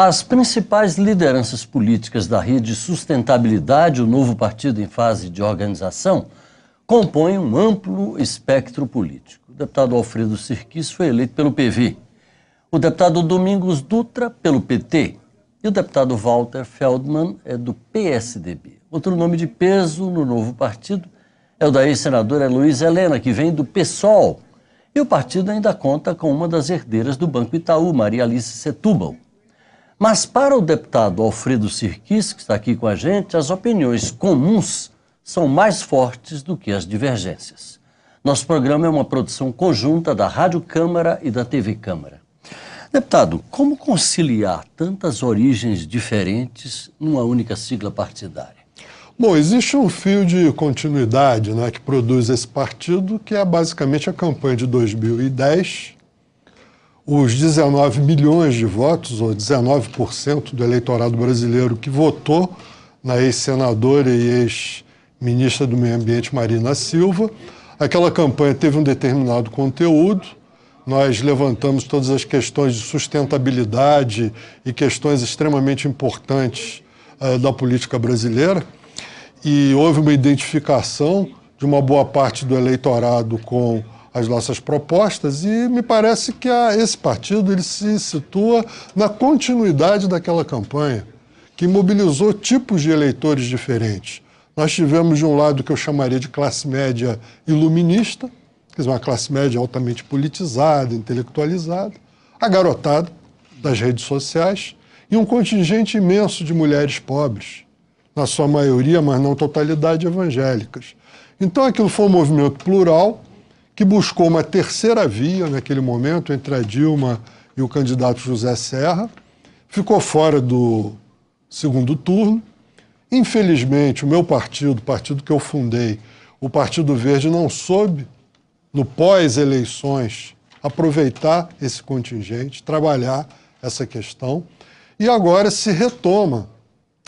As principais lideranças políticas da Rede Sustentabilidade, o novo partido em fase de organização, compõem um amplo espectro político. O deputado Alfredo Sirquis foi eleito pelo PV, o deputado Domingos Dutra pelo PT e o deputado Walter Feldman é do PSDB. Outro nome de peso no novo partido é o da ex-senadora Luísa Helena, que vem do PSOL. E o partido ainda conta com uma das herdeiras do Banco Itaú, Maria Alice Setúbal. Mas para o deputado Alfredo Sirquis, que está aqui com a gente, as opiniões comuns são mais fortes do que as divergências. Nosso programa é uma produção conjunta da Rádio Câmara e da TV Câmara. Deputado, como conciliar tantas origens diferentes numa única sigla partidária? Bom, existe um fio de continuidade, né, que produz esse partido, que é basicamente a campanha de 2010. Os 19 milhões de votos, ou 19% do eleitorado brasileiro que votou na ex-senadora e ex-ministra do Meio Ambiente, Marina Silva. Aquela campanha teve um determinado conteúdo. Nós levantamos todas as questões de sustentabilidade e questões extremamente importantes da política brasileira. E houve uma identificação de uma boa parte do eleitorado com as nossas propostas, e me parece que esse partido ele se situa na continuidade daquela campanha, que mobilizou tipos de eleitores diferentes. Nós tivemos, de um lado, que eu chamaria de classe média iluminista, quer dizer, uma classe média altamente politizada, intelectualizada, a garotada das redes sociais, e um contingente imenso de mulheres pobres, na sua maioria, mas não totalidade, evangélicas. Então aquilo foi um movimento plural, que buscou uma terceira via naquele momento entre a Dilma e o candidato José Serra, ficou fora do segundo turno. Infelizmente, o meu partido, o partido que eu fundei, o Partido Verde, não soube, no pós-eleições, aproveitar esse contingente, trabalhar essa questão, e agora se retoma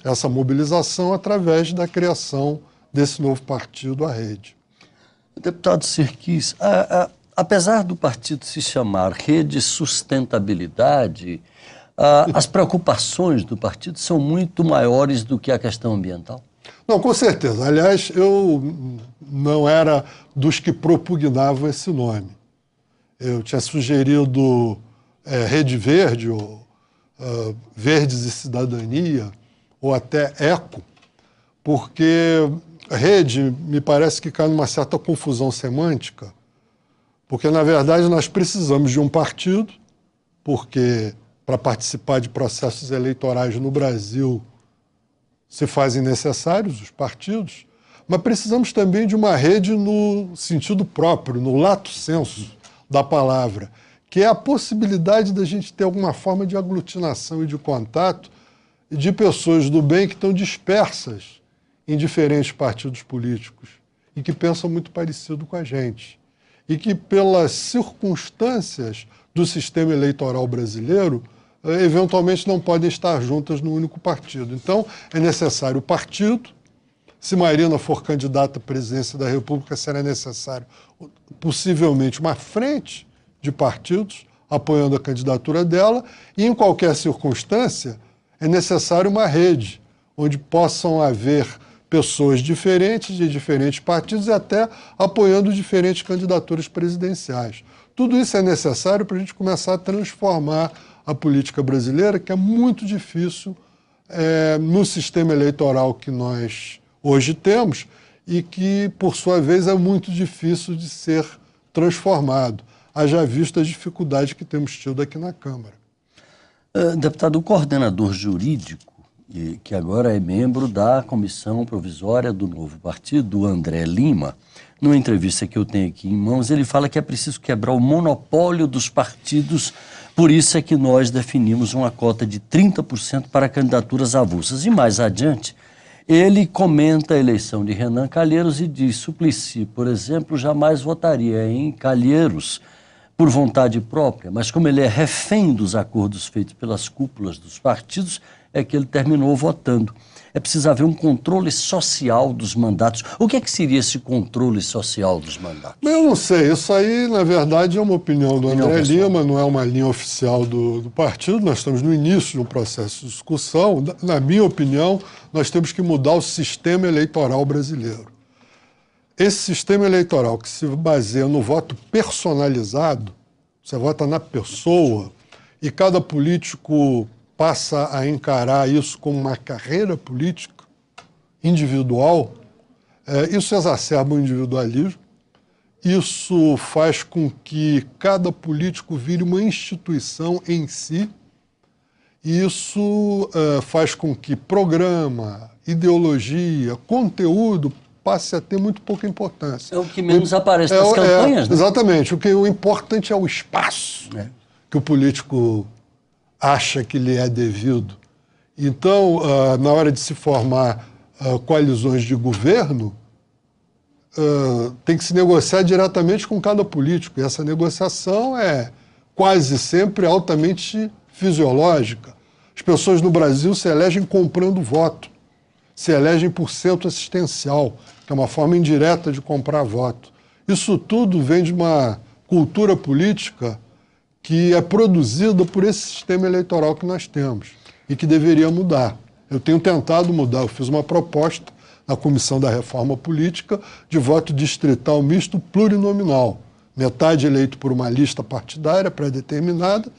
essa mobilização através da criação desse novo partido, a Rede. Deputado Sirquis, apesar do partido se chamar Rede Sustentabilidade, as preocupações do partido são muito maiores do que a questão ambiental? Não, com certeza. Aliás, eu não era dos que propugnavam esse nome. Eu tinha sugerido Rede Verde, ou Verdes e Cidadania, ou até Eco, porque rede me parece que cai numa certa confusão semântica, porque, na verdade, nós precisamos de um partido, porque para participar de processos eleitorais no Brasil se fazem necessários os partidos, mas precisamos também de uma rede no sentido próprio, no lato sensu da palavra, que é a possibilidade da gente ter alguma forma de aglutinação e de contato de pessoas do bem que estão dispersas em diferentes partidos políticos e que pensam muito parecido com a gente. E que, pelas circunstâncias do sistema eleitoral brasileiro, eventualmente não podem estar juntas no único partido. Então, é necessário o partido. Se Marina for candidata à presidência da República, será necessário, possivelmente, uma frente de partidos apoiando a candidatura dela, e, em qualquer circunstância, é necessário uma rede onde possam haver pessoas diferentes, de diferentes partidos, e até apoiando diferentes candidaturas presidenciais. Tudo isso é necessário para a gente começar a transformar a política brasileira, que é muito difícil no sistema eleitoral que nós hoje temos e que, por sua vez, é muito difícil de ser transformado, haja visto as dificuldades que temos tido aqui na Câmara. Deputado, o coordenador jurídico, que agora é membro da Comissão Provisória do novo partido, o André Lima, numa entrevista que eu tenho aqui em mãos, ele fala que é preciso quebrar o monopólio dos partidos, por isso é que nós definimos uma cota de 30% para candidaturas avulsas. E mais adiante, ele comenta a eleição de Renan Calheiros e diz: Suplicy, por exemplo, jamais votaria em Calheiros por vontade própria, mas como ele é refém dos acordos feitos pelas cúpulas dos partidos, é que ele terminou votando. É preciso haver um controle social dos mandatos. O que é que seria esse controle social dos mandatos? Eu não sei. Isso aí, na verdade, é uma opinião do André Lima, não é uma linha oficial do partido. Nós estamos no início de um processo de discussão. Na minha opinião, nós temos que mudar o sistema eleitoral brasileiro. Esse sistema eleitoral que se baseia no voto personalizado, você vota na pessoa e cada político passa a encarar isso como uma carreira política individual, isso exacerba o individualismo, isso faz com que cada político vire uma instituição em si, e isso faz com que programa, ideologia, conteúdo passe a ter muito pouca importância. É o que menos aparece nas campanhas, né? Exatamente. O importante é o espaço que o político acha que lhe é devido. Então, na hora de se formar coalizões de governo, tem que se negociar diretamente com cada político. E essa negociação é quase sempre altamente fisiológica. As pessoas no Brasil se elegem comprando voto, se elegem por centro assistencial, que é uma forma indireta de comprar voto. Isso tudo vem de uma cultura política que é produzida por esse sistema eleitoral que nós temos e que deveria mudar. Eu tenho tentado mudar, eu fiz uma proposta na Comissão da Reforma Política de voto distrital misto plurinominal. Metade eleito por uma lista partidária pré-determinada,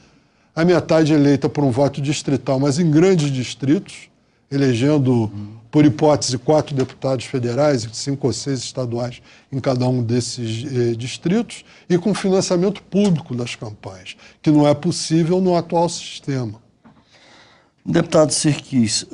a metade eleita por um voto distrital, mas em grandes distritos, elegendo, por hipótese, 4 deputados federais e 5 ou 6 estaduais em cada um desses distritos, e com financiamento público das campanhas, que não é possível no atual sistema. Deputado Sirkis,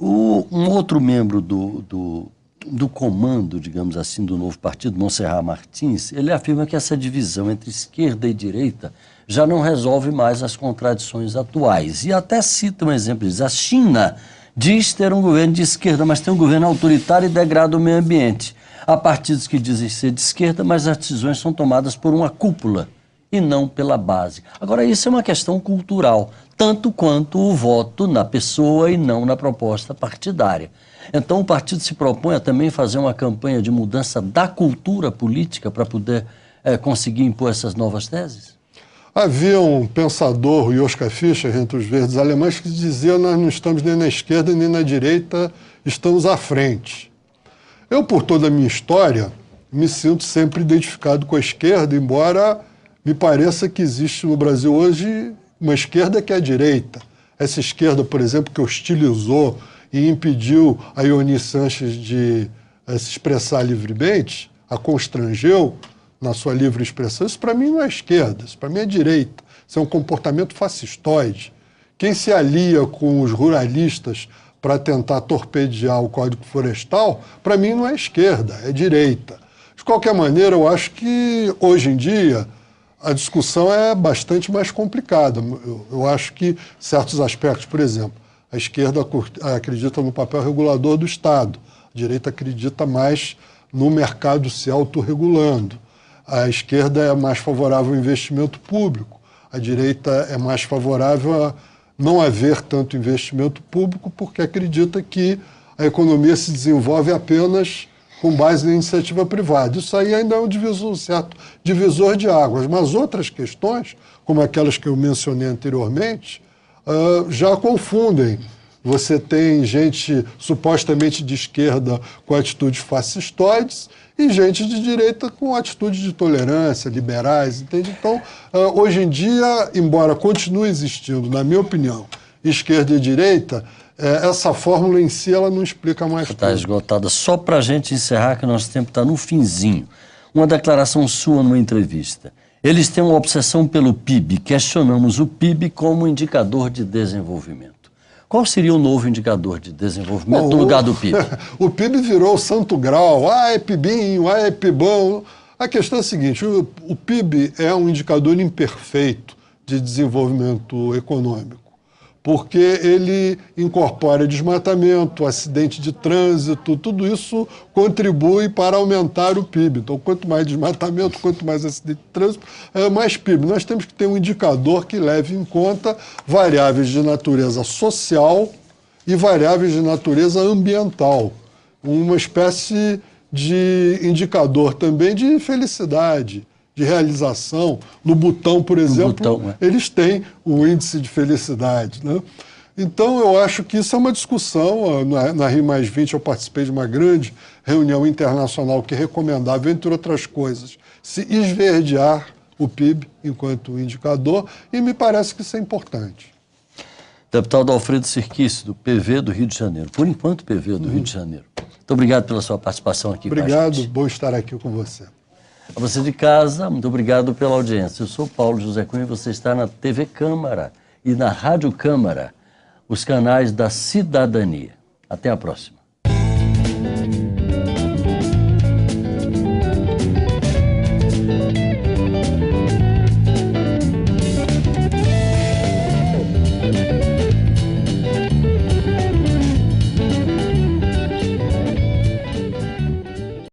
um outro membro do comando, digamos assim, do novo partido, Monserrat Martins, ele afirma que essa divisão entre esquerda e direita já não resolve mais as contradições atuais. E até cita um exemplo, diz: a China diz ter um governo de esquerda, mas tem um governo autoritário e degrada o meio ambiente. Há partidos que dizem ser de esquerda, mas as decisões são tomadas por uma cúpula e não pela base. Agora, isso é uma questão cultural, tanto quanto o voto na pessoa e não na proposta partidária. Então, o partido se propõe a também fazer uma campanha de mudança da cultura política para poder conseguir impor essas novas teses? Havia um pensador, o Joschka Fischer, entre os verdes alemães, que dizia: nós não estamos nem na esquerda nem na direita, estamos à frente. Eu, por toda a minha história, me sinto sempre identificado com a esquerda, embora me pareça que existe no Brasil hoje uma esquerda que é a direita. Essa esquerda, por exemplo, que hostilizou e impediu a Ioni Sanches de se expressar livremente, a constrangeu na sua livre expressão, isso para mim não é esquerda, isso para mim é direita. Isso é um comportamento fascistoide. Quem se alia com os ruralistas para tentar torpedear o Código Florestal, para mim não é esquerda, é direita. De qualquer maneira, eu acho que hoje em dia a discussão é bastante mais complicada. Eu acho que certos aspectos, por exemplo, a esquerda acredita no papel regulador do Estado, a direita acredita mais no mercado se autorregulando. A esquerda é mais favorável ao investimento público, a direita é mais favorável a não haver tanto investimento público porque acredita que a economia se desenvolve apenas com base na iniciativa privada. Isso aí ainda é um certo divisor de águas, mas outras questões, como aquelas que eu mencionei anteriormente, já confundem. Você tem gente supostamente de esquerda com atitudes fascistoides e gente de direita com atitudes de tolerância, liberais, entende? Então, hoje em dia, embora continue existindo, na minha opinião, esquerda e direita, essa fórmula em si ela não explica mais tudo. Está esgotada. Só para a gente encerrar, que nosso tempo está no finzinho. Uma declaração sua numa entrevista. Eles têm uma obsessão pelo PIB. Questionamos o PIB como indicador de desenvolvimento. Qual seria o novo indicador de desenvolvimento no lugar do PIB? O PIB virou o santo grau. É PIBinho, é PIBão. A questão é a seguinte, o PIB é um indicador imperfeito de desenvolvimento econômico, porque ele incorpora desmatamento, acidente de trânsito, tudo isso contribui para aumentar o PIB. Então, quanto mais desmatamento, quanto mais acidente de trânsito, mais PIB. Nós temos que ter um indicador que leve em conta variáveis de natureza social, e variáveis de natureza ambiental, uma espécie de indicador também de felicidade, de realização. No Butão, por exemplo, eles têm o índice de felicidade, né? Então, eu acho que isso é uma discussão. Na RI+20 eu participei de uma grande reunião internacional que recomendava, entre outras coisas, se esverdear o PIB enquanto indicador, e me parece que isso é importante. Deputado Alfredo Sirquice, do PV do Rio de Janeiro. Por enquanto, PV do Rio de Janeiro. Muito obrigado pela sua participação aqui com a gente. Obrigado, bom estar aqui com você. A você de casa, muito obrigado pela audiência. Eu sou Paulo José Cunha e você está na TV Câmara e na Rádio Câmara, os canais da cidadania. Até a próxima.